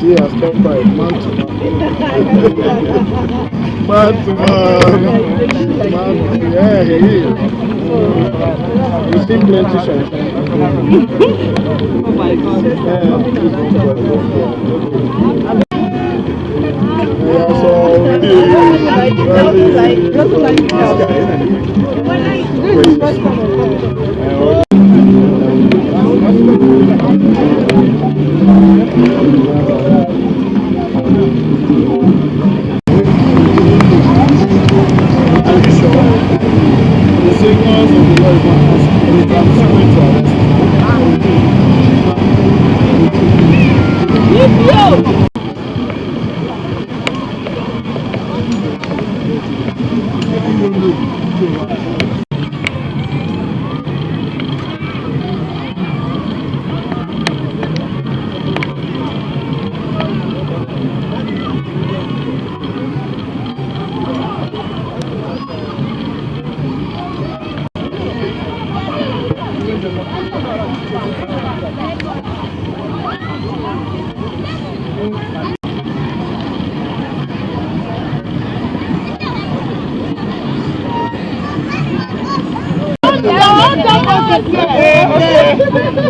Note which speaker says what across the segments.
Speaker 1: She has kept quiet. Man to man. Yeah, he is. You see plenty shine.
Speaker 2: Oh my God.
Speaker 1: Yeah, so the signals of the law I'm going to arrest.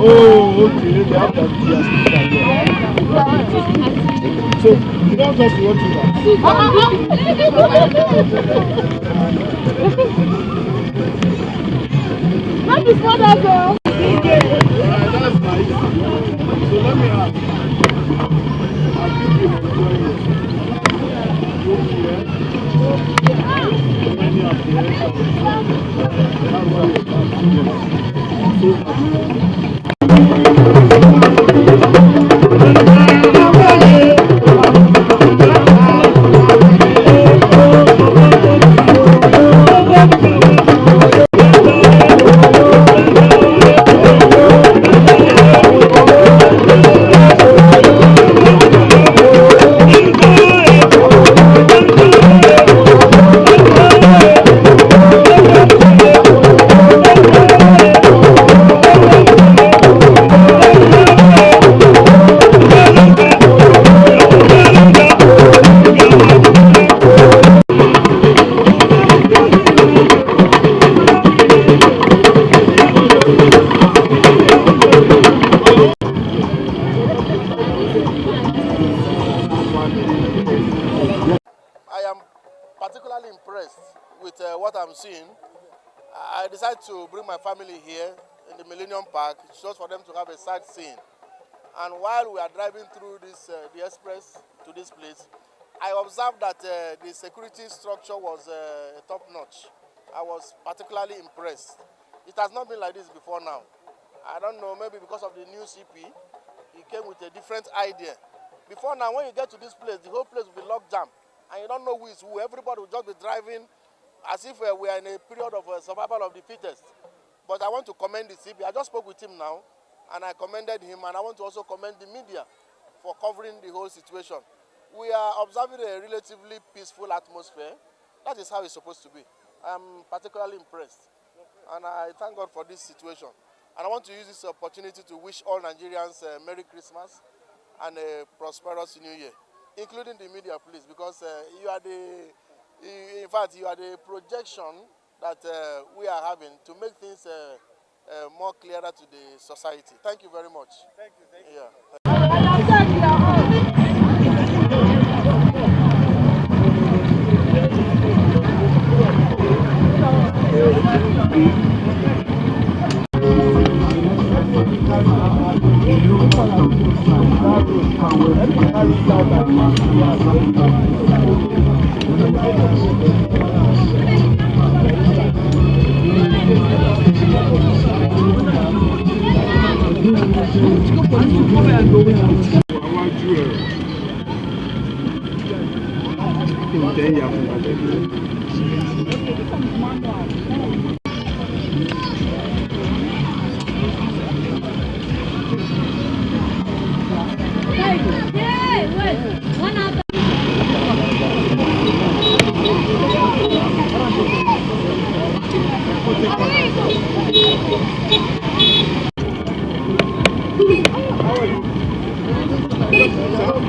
Speaker 1: Oh, okay. They have that. So you don't just watch it.
Speaker 3: Not before that girl.
Speaker 1: That's nice. So let me ask. Have you been enjoying it? Many of the particularly impressed with what I'm seeing. I decided to bring my family here in the Millennium Park just for them to have a sightseeing. And while we are driving through this the express to this place, I observed that the security structure was top-notch. I was particularly impressed. It has not been like this before now. I don't know, maybe because of the new CP, he came with a different idea. Before now, when you get to this place, the whole place will be locked jam, and you don't know who is who. Everybody will just be driving as if we are in a period of survival of the fittest. But I want to commend the CP. I just spoke with him now, and I commended him, and I want to also commend the media for covering the whole situation. We are observing a relatively peaceful atmosphere. That is how it's supposed to be. I'm particularly impressed, and I thank God for this situation. And I want to use this opportunity to wish all Nigerians a Merry Christmas and a prosperous New Year, including the media, please, because you are in fact, you are the projection that we are having to make things more clearer to the society. Thank you very much. Thank you. Thank you.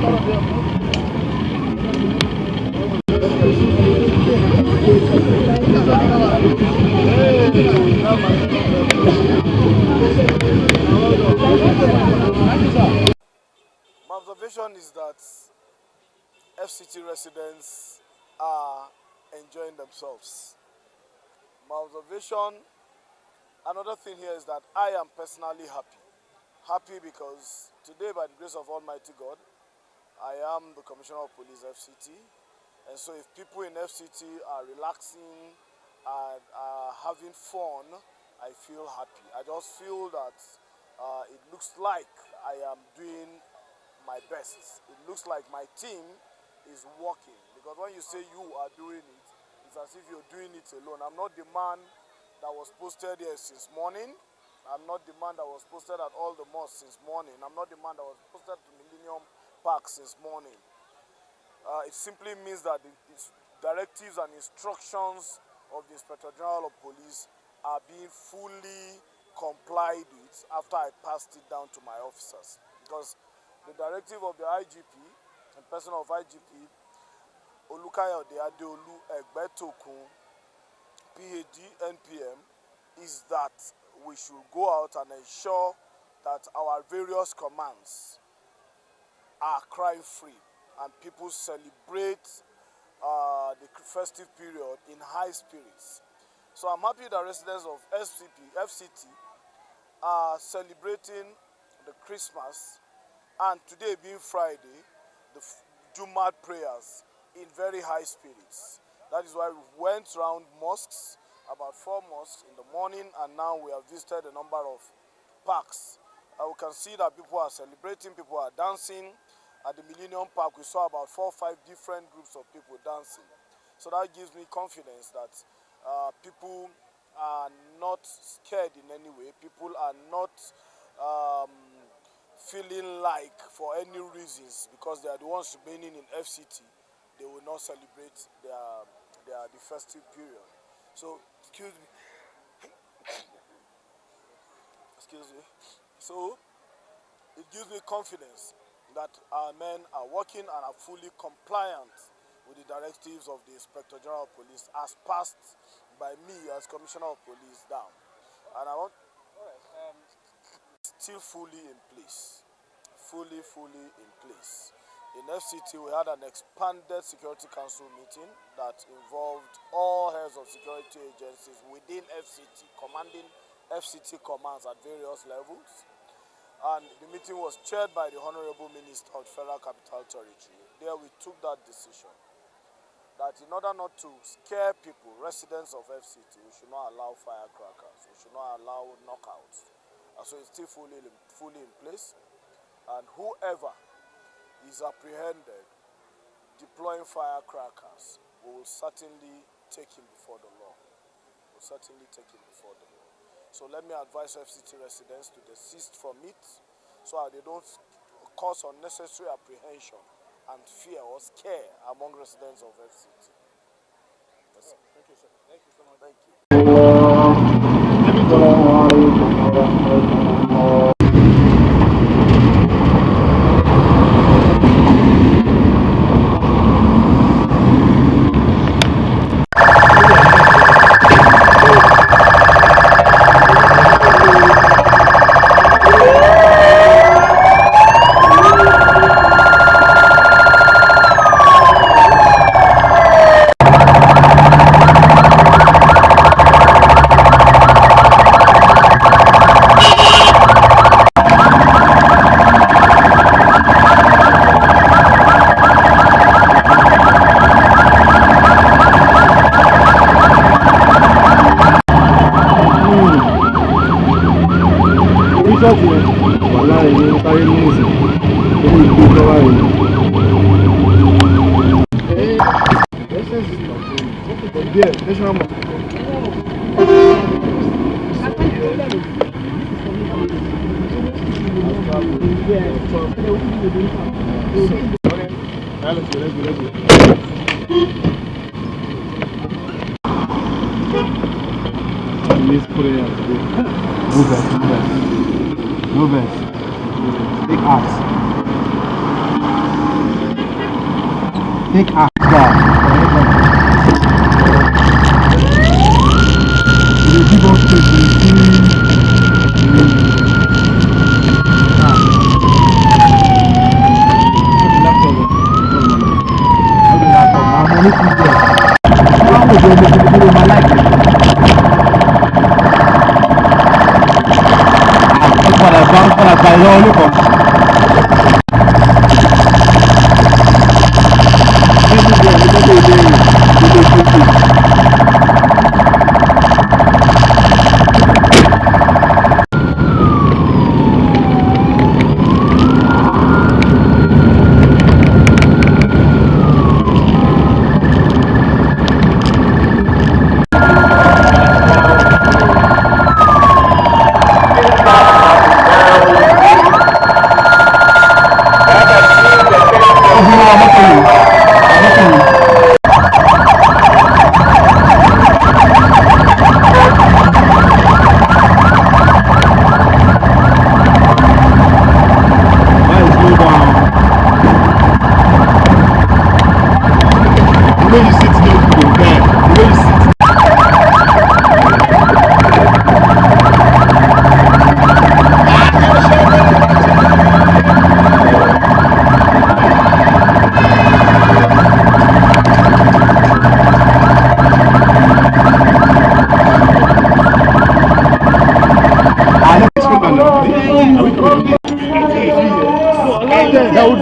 Speaker 2: My observation is that FCT residents are enjoying themselves. My observation, another thing here is that I am personally happy. Happy because today, by the grace of Almighty God, I am the Commissioner of Police FCT. And so if people in FCT are relaxing and are having fun, I feel happy. I just feel that it looks like I am doing my best. It looks like my team is working, because when you say you are doing it, it's as if you're doing it alone. I'm not the man that was posted here since morning. I'm not the man that was posted at all the mosques since morning. I'm not the man that was posted to Millennium Park since morning. It simply means that the directives and instructions of the Inspector General of Police are being fully complied with after I passed it down to my officers. Because the directive of the IGP, in person of IGP Olukayode Adeolu Egbetokun, PhD, NPM, is that we should go out and ensure that our various commands are crime-free and people celebrate the festive period in high spirits. So I'm happy that residents of FCT are celebrating the Christmas, and today being Friday, the Jumat prayers in very high spirits. That is why we went around mosques, about 4 mosques in the morning, and now we have visited a number of parks. We can see that people are celebrating, people are dancing. At the Millennium Park, we saw about 4 or 5 different groups of people dancing. So that gives me confidence that people are not scared in any way. People are not feeling like, for any reasons, because they are the ones remaining in FCT, they will not celebrate the festive period. So, excuse me. So, it gives me confidence that our men are working and are fully compliant with the directives of the Inspector General of Police as passed by me as Commissioner of Police down. And I want still fully in place. Fully in place. In FCT, we had an expanded Security Council meeting that involved all heads of security agencies within FCT, commanding FCT commands at various levels. And the meeting was chaired by the Honorable Minister of Federal Capital Territory. There we took that decision that in order not to scare people, residents of FCT, we should not allow firecrackers, we should not allow knockouts. And so it's still fully in place. And whoever is apprehended deploying firecrackers, we will certainly take him before the law. So let me advise FCT residents to desist from it so that they don't cause unnecessary apprehension and fear or scare among residents of FCT. Yes, thank you, sir. Thank you so much. Thank you.
Speaker 4: No verse. Big ass. Take action. You give us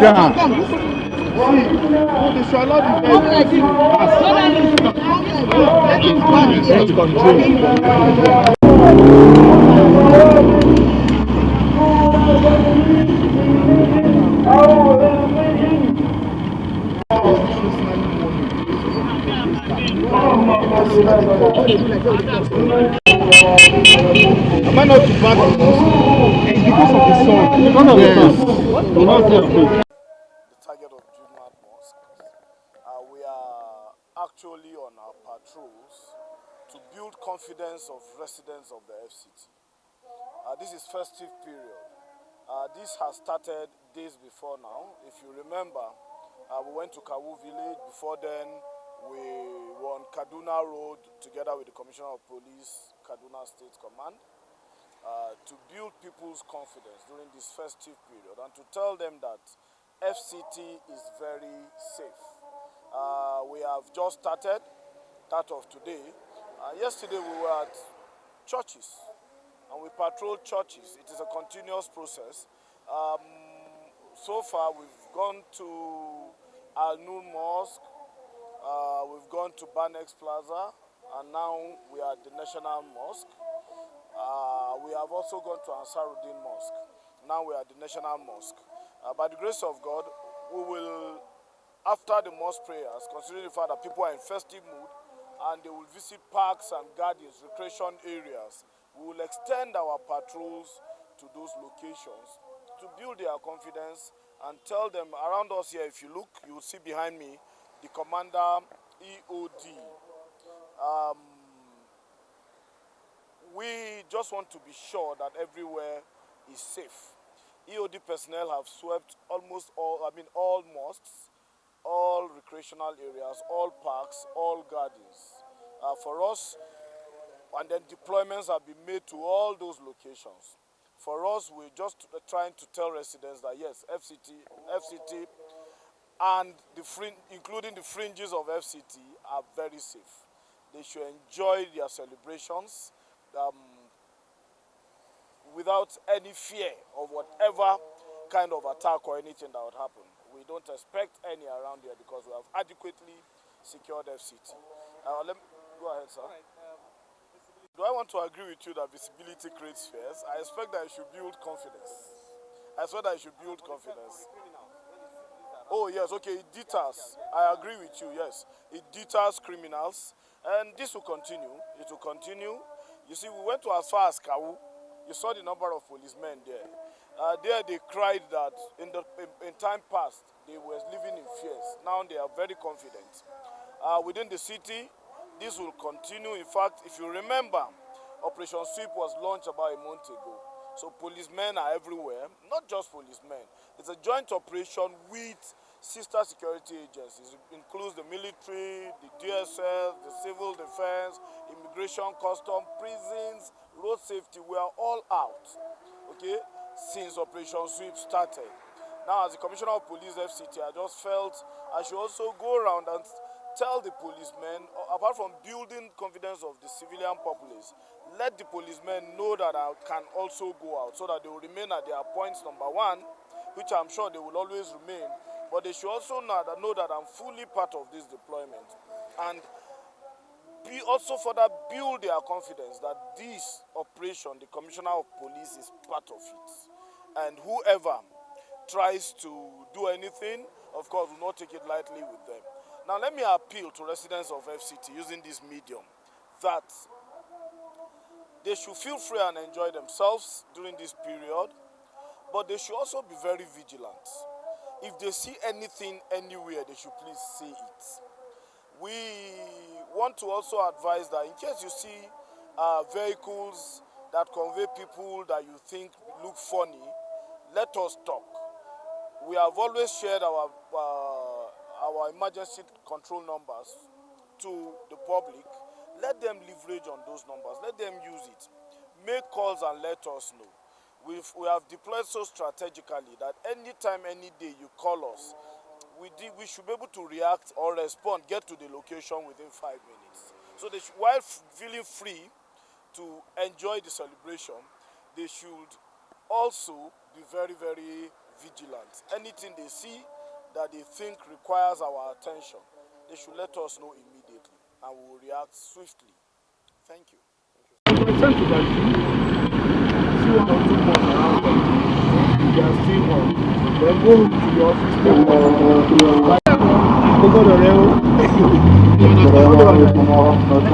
Speaker 4: down. They shall not be control. Am I not too bad? It's because of the sun. Because of the sun.
Speaker 2: The target of Jumat Mosque. We are actually on our patrols to build confidence of residents of the FCT. This is festive period. This has started days before now. If you remember, we went to Kawu village. Before then, we were on Kaduna Road together with the Commissioner of Police, Kaduna State Command, to build people's confidence during this festive period and to tell them that FCT is very safe. We have just started that of today. Yesterday we were at churches and we patrolled churches. It is a continuous process. So far we've gone to Al Nur Mosque, we've gone to Banex Plaza, and now we are at the National Mosque. We have also gone to Ansaruddin Mosque. Now we are at the National Mosque. By the grace of God, we will, after the mosque prayers, considering the fact that people are in festive mood and they will visit parks and gardens, recreation areas, we will extend our patrols to those locations to build their confidence and tell them around us here. If you look, you will see behind me the Commander EOD. We just want to be sure that everywhere is safe. EOD personnel have swept almost all mosques, all recreational areas, all parks, all gardens. For us, and then deployments have been made to all those locations. For us, we're just trying to tell residents that yes, FCT and including the fringes of FCT are very safe. They should enjoy their celebrations without any fear of whatever kind of attack or anything that would happen. We don't expect any around here because we have adequately secured FCT. Let me go ahead, sir. Do I want to agree with you that visibility creates fears? I expect that it should build confidence. I expect that it should build confidence. Oh yes, okay, it deters. I agree with you, yes. It deters criminals, and this will continue. It will continue. You see, we went to as far as Kawu. You saw the number of policemen there. There they cried that in time past, they were living in fears. Now they are very confident. Within the city, this will continue. In fact, if you remember, Operation Sweep was launched about a month ago. So policemen are everywhere, not just policemen. It's a joint operation with sister security agencies. It includes the military, the DSS, the civil defense, immigration, custom, prisons, road safety. We are all out, okay, since Operation Sweep started. Now, as the Commissioner of Police FCT, I just felt I should also go around and tell the policemen, apart from building confidence of the civilian populace, let the policemen know that I can also go out so that they will remain at their points number one, which I'm sure they will always remain. But they should also know that I'm fully part of this deployment. And also further build their confidence that this operation, the Commissioner of Police is part of it. And whoever tries to do anything, of course, will not take it lightly with them. Now, let me appeal to residents of FCT using this medium that they should feel free and enjoy themselves during this period, but they should also be very vigilant. If they see anything anywhere, they should please say it. We want to also advise that in case you see vehicles that convey people that you think look funny, let us talk. We have always shared our emergency control numbers to the public. Let them leverage on those numbers. Let them use it. Make calls and let us know. We have deployed so strategically that anytime, any day you call us, we should be able to react or respond, get to the location within 5 minutes. So they should, while feeling free to enjoy the celebration, they should also be very, very vigilant. Anything they see that they think requires our attention, they should let us know immediately and we will react swiftly. Thank you.
Speaker 4: See one or 2 months around them. They are still on. Then go to the office. They go to the